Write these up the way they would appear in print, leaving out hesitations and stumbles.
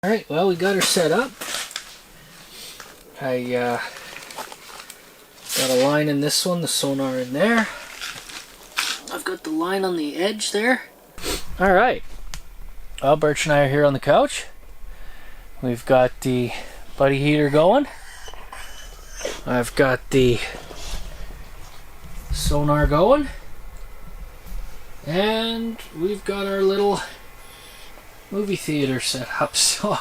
Alright, well, we got her set up. I got a line in this one, the sonar in there. I've got the line on the edge there. Alright, well, Birch and I are here on the couch. We've got the buddy heater going. I've got the sonar going. And we've got our little movie theater set up, so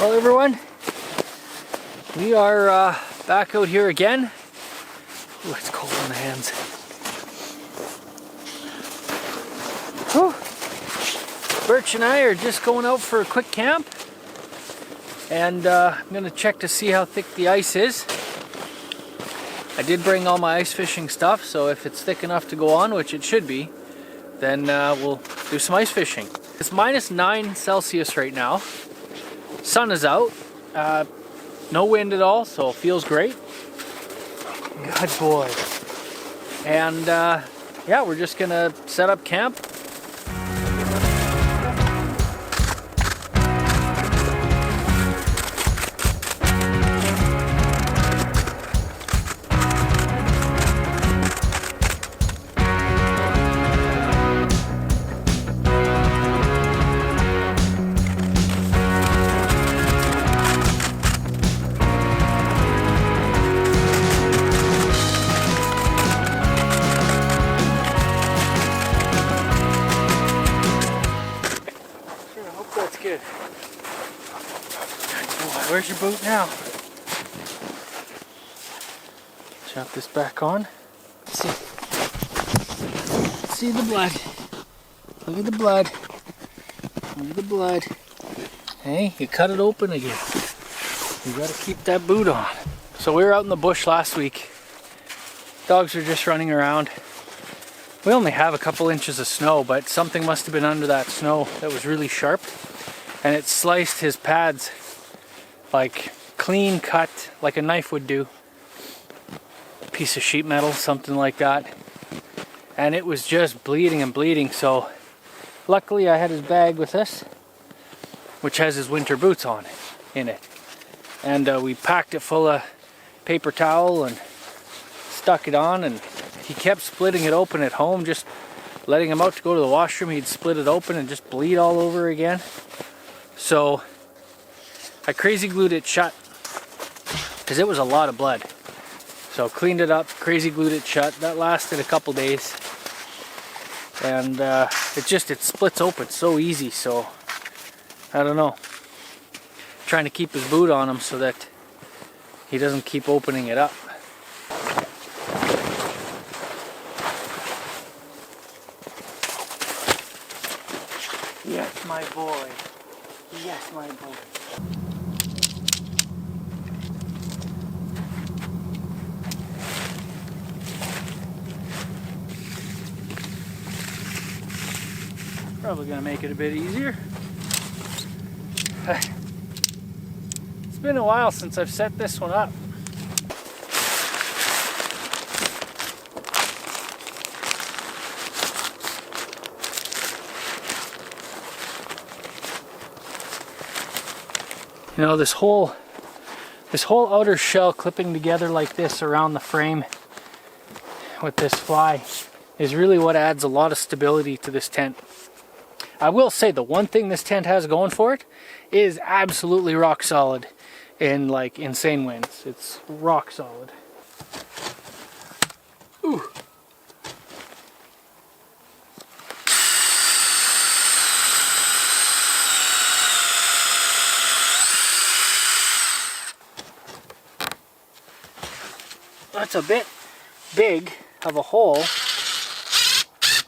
well, everyone, we are back out here again. Ooh, it's cold on the hands. Whew. Birch and I are just going out for a quick camp, and I'm going to check to see how thick the ice is. I did bring all my ice fishing stuff, so if it's thick enough to go on, which it should be, then we'll do some ice fishing. It's -9 Celsius right now. Sun is out, no wind at all, so it feels great. Good boy. And yeah, we're just gonna set up camp. Good. Where's your boot now? Chop this back on. Let's see. Let's see the blood. Look at the blood. Look at the blood. Hey, you cut it open again. You gotta keep that boot on. So we were out in the bush last week. Dogs are just running around. We only have a couple inches of snow, but something must have been under that snow that was really sharp. And it sliced his pads like clean cut, like a knife would do. A piece of sheet metal, something like that. And it was just bleeding and bleeding, so luckily I had his bag with us, which has his winter boots on in it. And we packed it full of paper towel and stuck it on, and he kept splitting it open at home, just letting him out to go to the washroom. He'd split it open and just bleed all over again. So I crazy glued it shut because it was a lot of blood. So cleaned it up, crazy glued it shut. That lasted a couple days, and it splits open so easy. So I don't know. Trying to keep his boot on him so that he doesn't keep opening it up. Yes, my boy. Yes, my boy. Probably gonna make it a bit easier. It's been a while since I've set this one up. You know, this whole outer shell clipping together like this around the frame with this fly is really what adds a lot of stability to this tent. I will say the one thing this tent has going for it is absolutely rock solid in like insane winds. It's rock solid. Ooh. that's a bit big of a hole.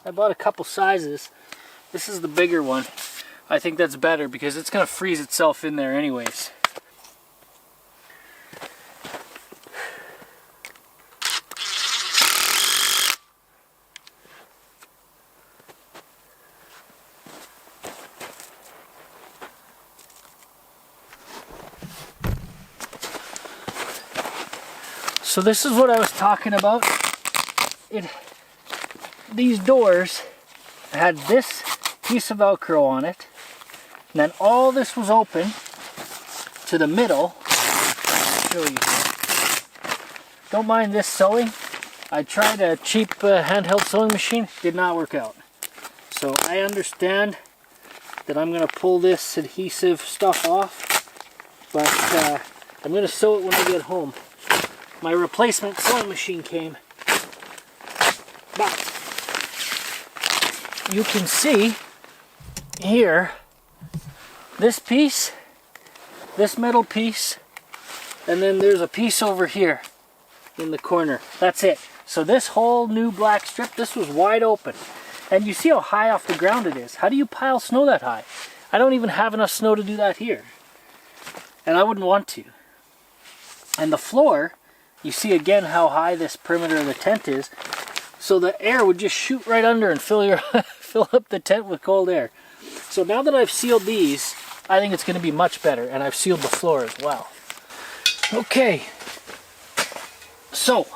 I bought a couple sizes. This is the bigger one. I think that's better because it's going to freeze itself in there anyways. So this is what I was talking about. These doors had this piece of Velcro on it, and then all this was open to the middle. I'll show you. Don't mind this sewing. I tried a cheap handheld sewing machine. Did not work out. So I understand that I'm going to pull this adhesive stuff off, but I'm going to sew it when I get home. My replacement sewing machine came, but you can see here this piece, this middle piece, and then there's a piece over here in the corner. That's it. So this whole new black strip, this was wide open, and you see how high off the ground it is. How do you pile snow that high? I don't even have enough snow to do that here, and I wouldn't want to. And the floor, you see again how high this perimeter of the tent is, so the air would just shoot right under and fill up the tent with cold air. So now that I've sealed these, I think it's going to be much better, and I've sealed the floor as well. Okay, so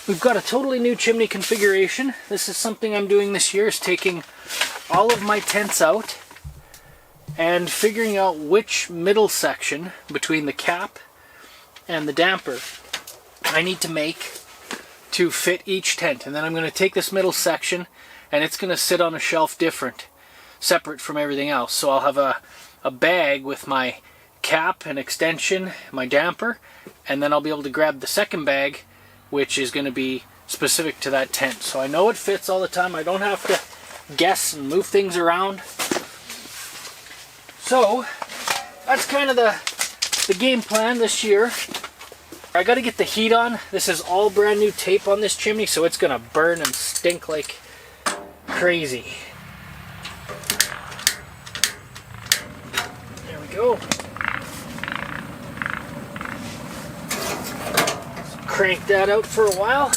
we've got a totally new chimney configuration. This is something I'm doing this year, is taking all of my tents out and figuring out which middle section between the cap and the damper I need to make to fit each tent. And then I'm going to take this middle section and it's going to sit on a shelf separate from everything else. So I'll have a bag with my cap and extension, my damper, and then I'll be able to grab the second bag, which is going to be specific to that tent. So I know it fits all the time. I don't have to guess and move things around. So that's kind of the game plan this year. I got to get the heat on. This is all brand new tape on this chimney, so it's going to burn and stink like crazy. There we go. Crank that out for a while.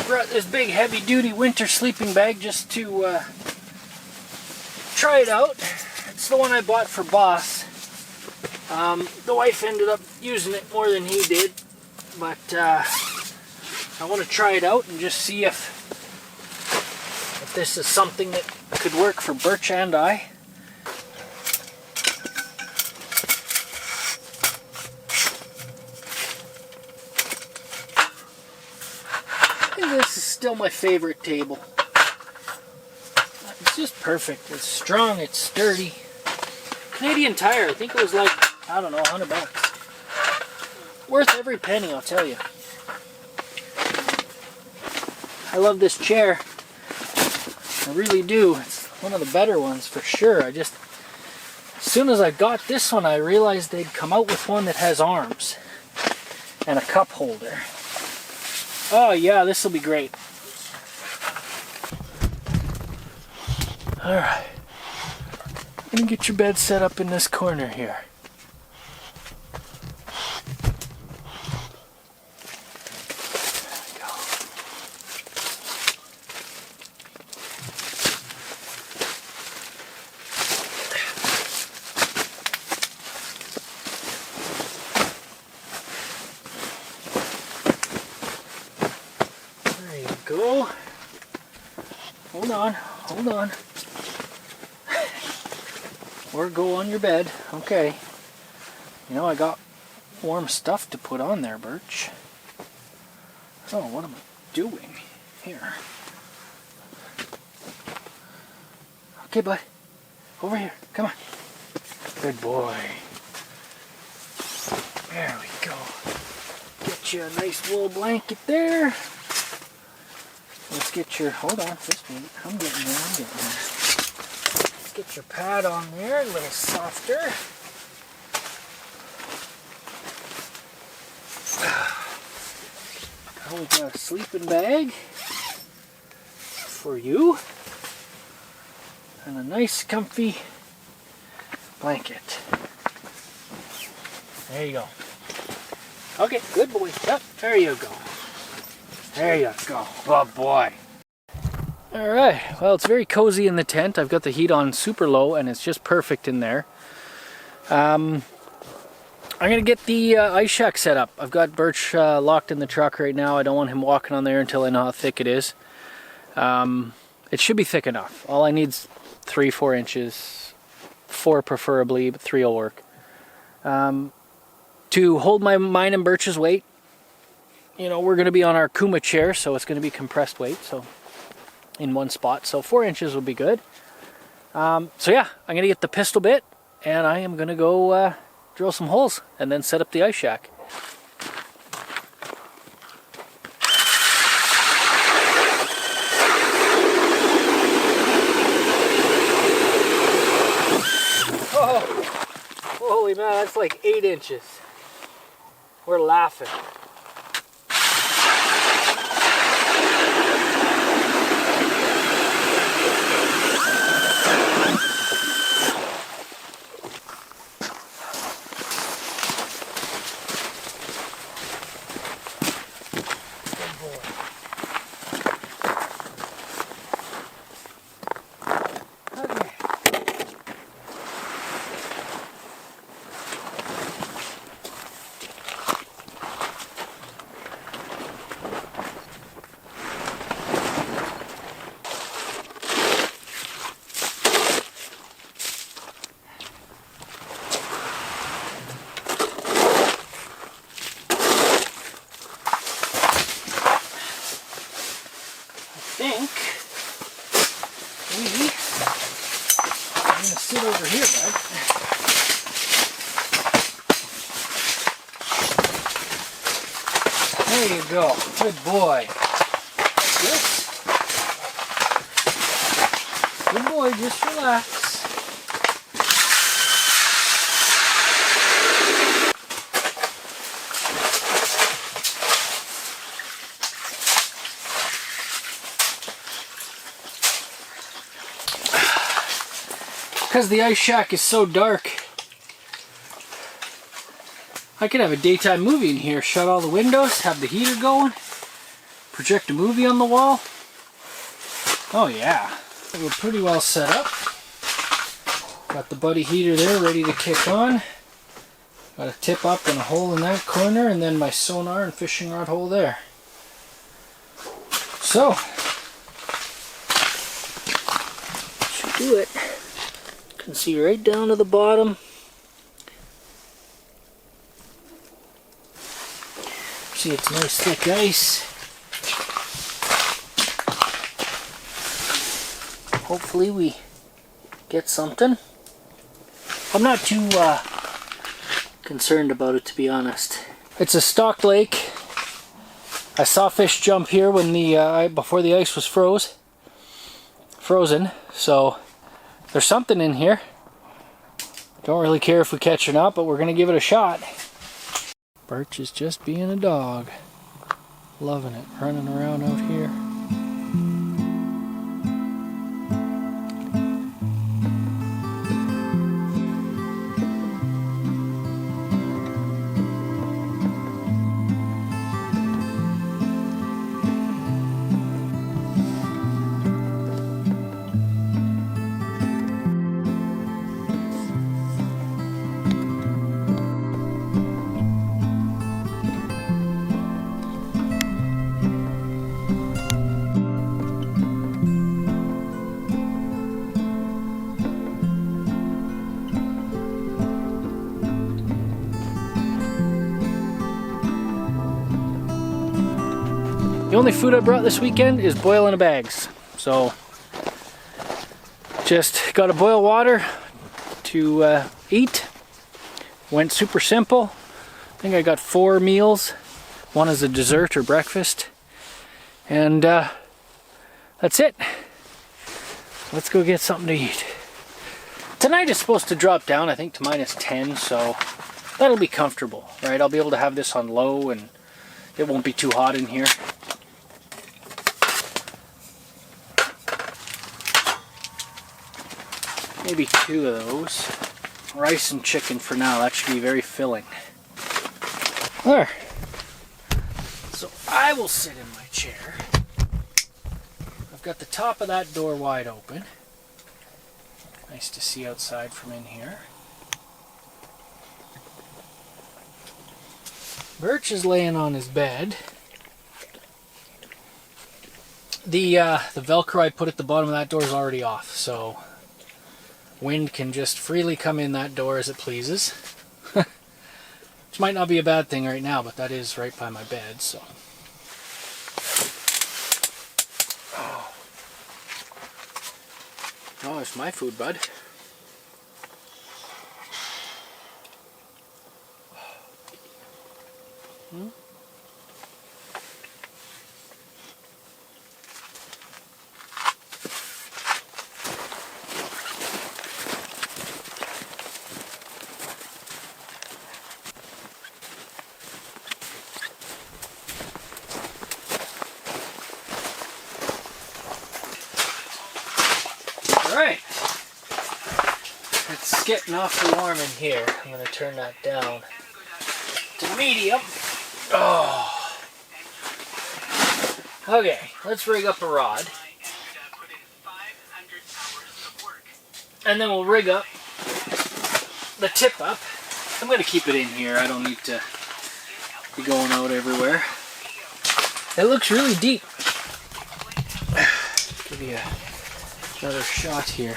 Brought this big heavy duty winter sleeping bag just to try it out. It's the one I bought for Boss. The wife ended up using it more than he did, but I want to try it out and just see if this is something that could work for Birch and I. This is still my favorite table. It's just perfect. It's strong, it's sturdy. Canadian Tire, I think it was like, I don't know, $100. Worth every penny, I'll tell you. I love this chair. I really do. It's one of the better ones for sure. As soon as I got this one, I realized they'd come out with one that has arms and a cup holder. Oh yeah, this will be great. Alright. I'm gonna get your bed set up in this corner here. Go. Hold on, hold on. Or go on your bed. Okay. You know, I got warm stuff to put on there, Birch. Oh, what am I doing here? Okay, bud. Over here. Come on. Good boy. There we go. Get you a nice wool blanket there. let's get your, hold on, just wait. I'm getting there. Let's get your pad on there, a little softer. Now we got a sleeping bag for you. And a nice comfy blanket. There you go. Okay, good boy. Yep, there you go. There you go. Good boy. Alright, well, it's very cozy in the tent. I've got the heat on super low and it's just perfect in there. I'm going to get the ice shack set up. I've got Birch locked in the truck right now. I don't want him walking on there until I know how thick it is. It should be thick enough. All I need is 3-4 inches. 4 preferably, but 3 will work. To hold mine and Birch's weight, you know, we're going to be on our Kuma chair, so it's going to be compressed weight, so in one spot. So 4 inches will be good. So yeah, I'm going to get the pistol bit, and I am going to go drill some holes, and then set up the ice shack. Oh, holy man, that's like 8 inches. We're laughing. I'm going to sit over here, bud. There you go. Good boy. Good. Good boy, just relax. Because the ice shack is so dark, I could have a daytime movie in here. Shut all the windows, have the heater going, project a movie on the wall. Oh yeah, we're pretty well set up. Got the buddy heater there ready to kick on. Got a tip up and a hole in that corner, and then my sonar and fishing rod hole there. So, should do it. You can see right down to the bottom. See, it's nice thick ice. Hopefully we get something. I'm not too concerned about it, to be honest. It's a stocked lake. I saw fish jump here when the before the ice was frozen, so there's something in here. Don't really care if we catch or not, but we're gonna give it a shot. Birch is just being a dog. Loving it, running around out here. The only food I brought this weekend is boiling bags. So just got to boil water to eat. Went super simple. I think I got 4 meals. One is a dessert or breakfast. And that's it. Let's go get something to eat. Tonight is supposed to drop down, I think, to -10, so that'll be comfortable, right? I'll be able to have this on low and it won't be too hot in here. Maybe 2 of those. Rice and chicken for now. That should be very filling. There. So I will sit in my chair. I've got the top of that door wide open. Nice to see outside from in here. Birch is laying on his bed. The Velcro I put at the bottom of that door is already off, so wind can just freely come in that door as it pleases. Which might not be a bad thing right now, but that is right by my bed, so. Oh, it's my food, bud. Hmm? Alright, it's getting awfully warm in here. I'm going to turn that down to medium. Oh. Okay, let's rig up a rod. And then we'll rig up the tip up. I'm going to keep it in here. I don't need to be going out everywhere. It looks really deep. Give you another shot here.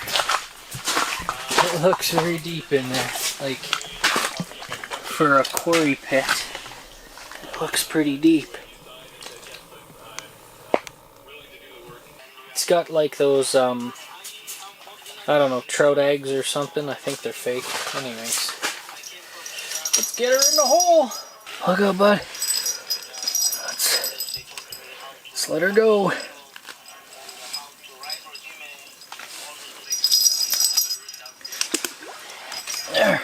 It looks very deep in there. Like, for a quarry pit, it looks pretty deep. It's got like those, I don't know, trout eggs or something. I think they're fake. Anyways, let's get her in the hole. Look out, bud. Let's let her go. There.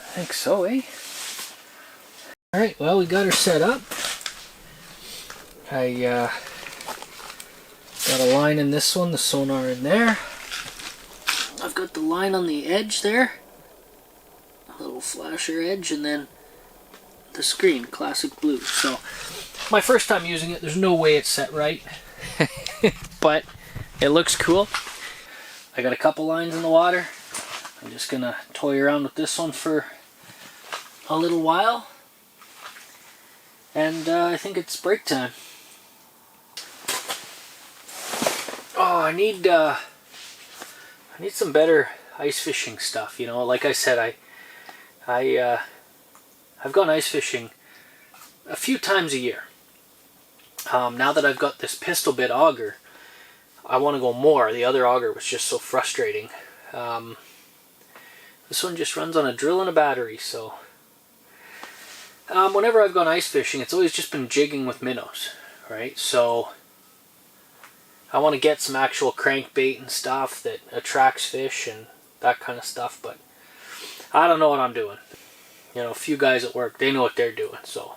I think so, eh? Alright, well, we got her set up. I got a line in this one, the sonar in there. I've got the line on the edge there. A little flasher edge, and then the screen, classic blue. So, my first time using it, there's no way it's set right. But it looks cool. I got a couple lines in the water. I'm just gonna toy around with this one for a little while, and I think it's break time. Oh, I need some better ice fishing stuff. You know, like I said, I've gone ice fishing a few times a year. Now that I've got this pistol bit auger, I want to go more. The other auger was just so frustrating. This one just runs on a drill and a battery, so whenever I've gone ice fishing, it's always just been jigging with minnows, right? So I want to get some actual crankbait and stuff that attracts fish and that kind of stuff, but I don't know what I'm doing. You know, a few guys at work, they know what they're doing, so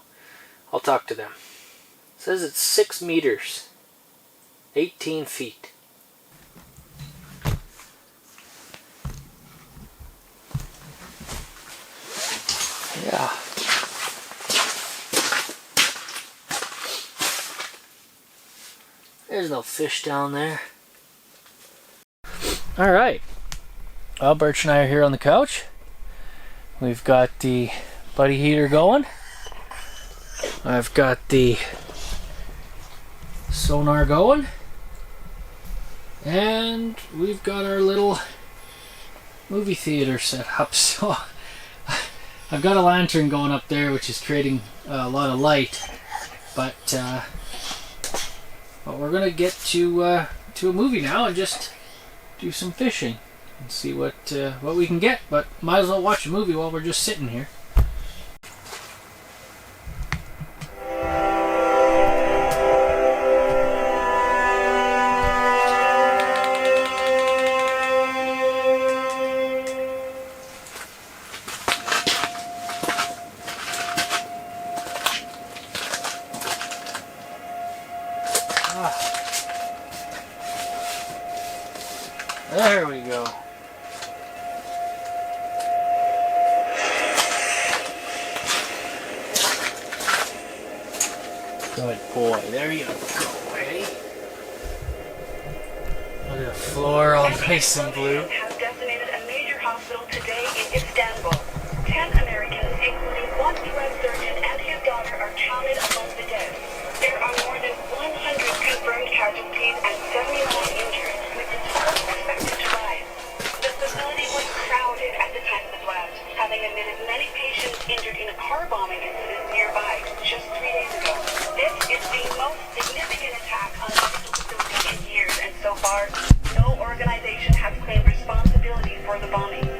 I'll talk to them. It says it's 6 meters, 18 feet. Yeah. There's no fish down there. Alright. Well, Birch and I are here on the couch. We've got the buddy heater going. I've got the sonar going. And we've got our little movie theater set up. So I've got a lantern going up there, which is creating a lot of light. But But we're gonna get to a movie now and just do some fishing and see what we can get. But might as well watch a movie while we're just sitting here. There we go. Good boy. There you go, eh? Look at the floor all nice and blue. Has decimated a major hospital today in Istanbul. 10 Americans, including one U.S. surgeon and his daughter, are counted among the dead. There are more than 100 confirmed casualties and 79 injured, with the total expected to rise. The facility was crowded at the time of the blast, having admitted many patients injured in a car bombing incident nearby just 3 days ago. This is the most significant attack on a medical facility in years, and so far, no organization has claimed responsibility for the bombing.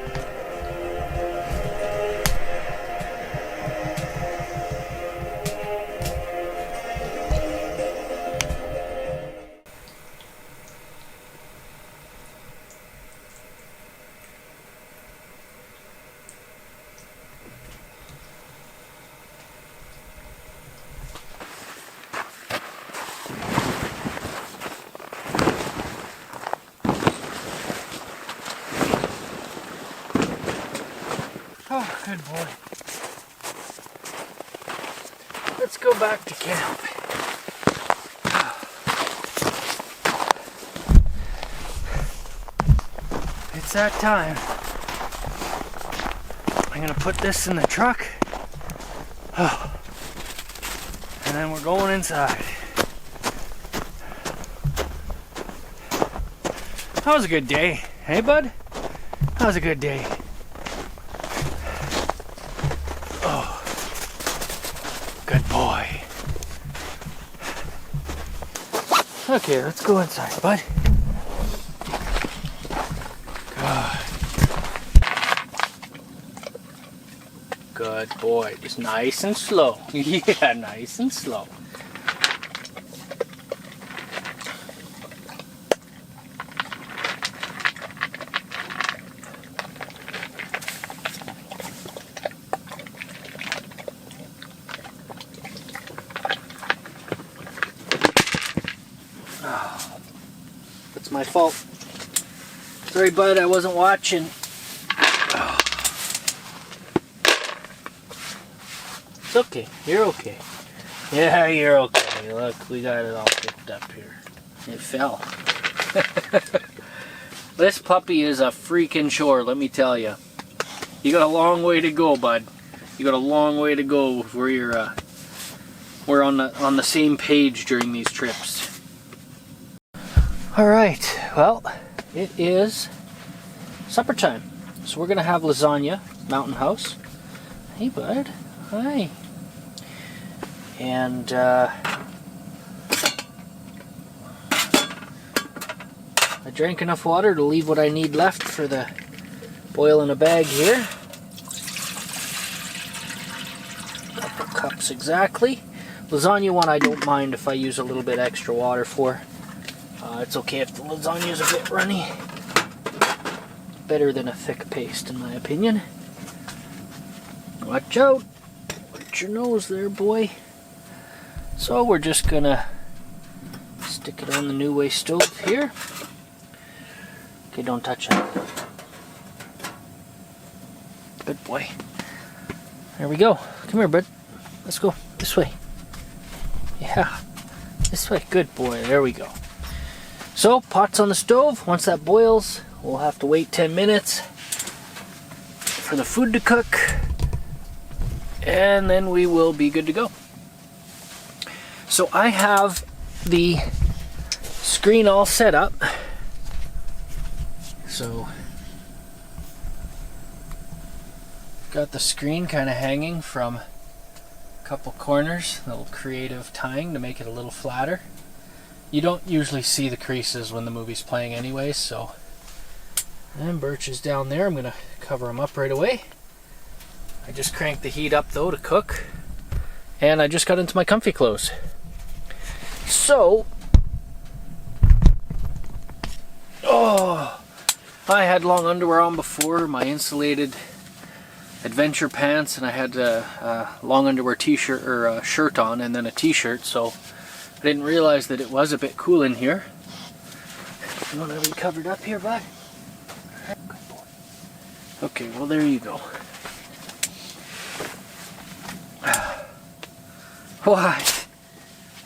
Oh, good boy. Let's go back to camp. It's that time. I'm gonna put this in the truck. Oh. And then we're going inside. That was a good day. Hey, bud? That was a good day. Oh, good boy. Okay, let's go inside, bud. Good boy. Just nice and slow. Yeah, nice and slow. It's my fault. Sorry, bud, I wasn't watching. It's okay. You're okay. Yeah, you're okay. Look, we got it all picked up here. It fell. This puppy is a freaking chore, let me tell you. You got a long way to go, bud. You got a long way to go before we're on the same page during these trips. All right. Well, it is supper time. So we're gonna have lasagna, Mountain House. Hey, bud. Hi. And I drank enough water to leave what I need left for the boil in a bag here. Couple cups exactly. Lasagna one I don't mind if I use a little bit extra water for. It's okay if the lasagna is a bit runny. Better than a thick paste in my opinion. Watch out. Watch your nose there, boy. So we're just gonna stick it on the New Way stove here. Okay, don't touch it. Good boy. There we go. Come here, bud. Let's go this way. Yeah, this way. Good boy. There we go. So, pot's on the stove. Once that boils, we'll have to wait 10 minutes for the food to cook. And then we will be good to go. So I have the screen all set up. So got the screen kind of hanging from a couple corners, a little creative tying to make it a little flatter. you don't usually see the creases when the movie's playing anyways, so. And Birch is down there. I'm gonna cover him up right away. I just cranked the heat up though to cook. And I just got into my comfy clothes. So, I had long underwear on before, my insulated adventure pants, and I had a long underwear t-shirt or a shirt on and then a t-shirt, so I didn't realize that it was a bit cool in here. You want to be covered up here, bud? Good boy. Okay, well there you go. What?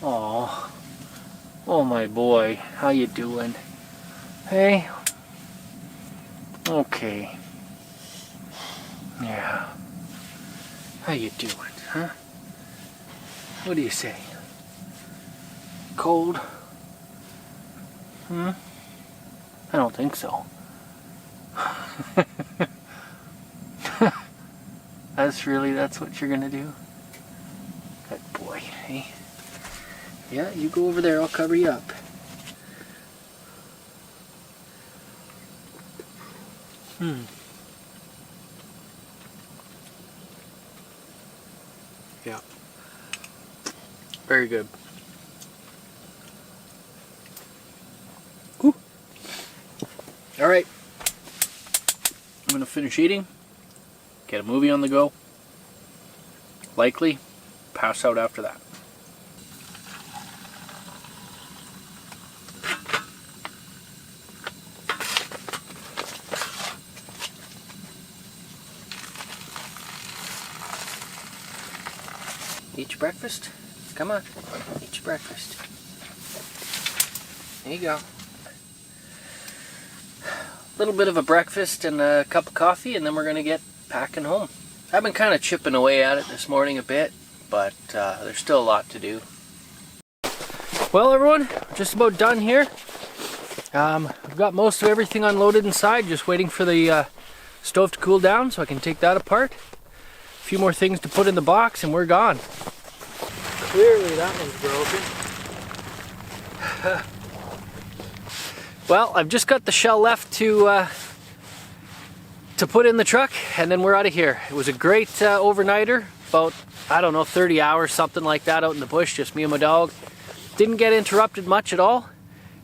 Aw. Oh my boy, how you doing? Hey? Okay. Yeah. How you doing, huh? What do you say? Cold? I don't think so. That's what you're gonna do? Good boy, hey? Yeah, you go over there, I'll cover you up. Yeah. Very good. Whew. All right. I'm gonna finish eating, get a movie on the go, likely pass out after that. Eat your breakfast? Come on, eat your breakfast. There you go. A little bit of a breakfast and a cup of coffee, and then we're gonna get packing home. I've been kind of chipping away at it this morning a bit, but there's still a lot to do. Well, everyone, just about done here. I've got most of everything unloaded inside, just waiting for the stove to cool down so I can take that apart. A few more things to put in the box and we're gone. Clearly that one's broken. Well, I've just got the shell left to put in the truck, and then we're out of here. It was a great overnighter, about, I don't know, 30 hours, something like that, out in the bush, just me and my dog. Didn't get interrupted much at all.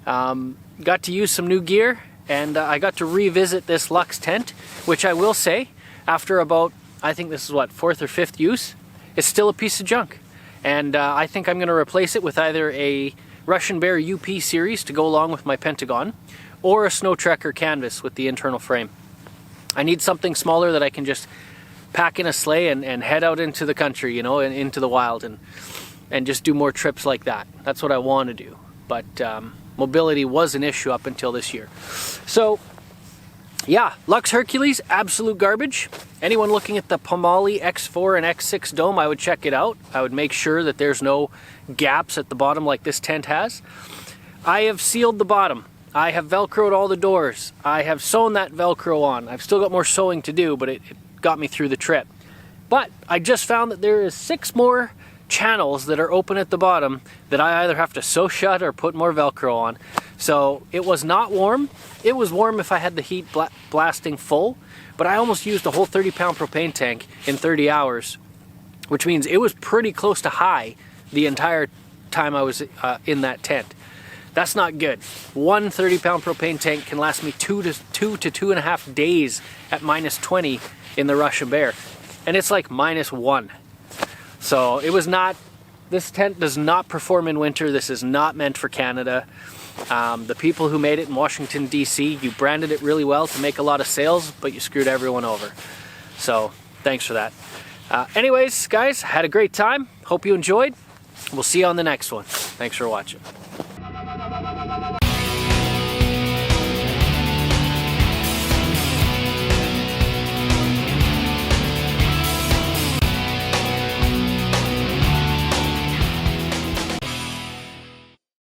Got to use some new gear, and I got to revisit this Luxe tent, which I will say, after about, I think this is what, 4th or 5th use, it's still a piece of junk. And I think I'm going to replace it with either a Russian Bear UP series to go along with my Pentagon, or a Snow Trekker canvas with the internal frame. I need something smaller that I can just pack in a sleigh and head out into the country, you know, and into the wild, and just do more trips like that. That's what I want to do. But mobility was an issue up until this year. So yeah, Luxe Hercules, absolute garbage. Anyone looking at the Pomali X4 and X6 dome, I would check it out. I would make sure that there's no gaps at the bottom like this tent has. I have sealed the bottom. I have Velcroed all the doors. I have sewn that Velcro on. I've still got more sewing to do, but it got me through the trip. But I just found that there is 6 more channels that are open at the bottom that I either have to sew shut or put more Velcro on. So it was not warm. It was warm if I had the heat blasting full, but I almost used a whole 30-pound propane tank in 30 hours, which means it was pretty close to high the entire time I was in that tent. That's not good. One 30-pound propane tank can last me 2 to 2.5 days at -20 in the Russian Bear, and it's like -1. So it was not, this tent does not perform in winter. This is not meant for Canada. The people who made it in Washington, D.C., you branded it really well to make a lot of sales, but you screwed everyone over. So thanks for that. Anyways, guys, had a great time. Hope you enjoyed. We'll see you on the next one. Thanks for watching.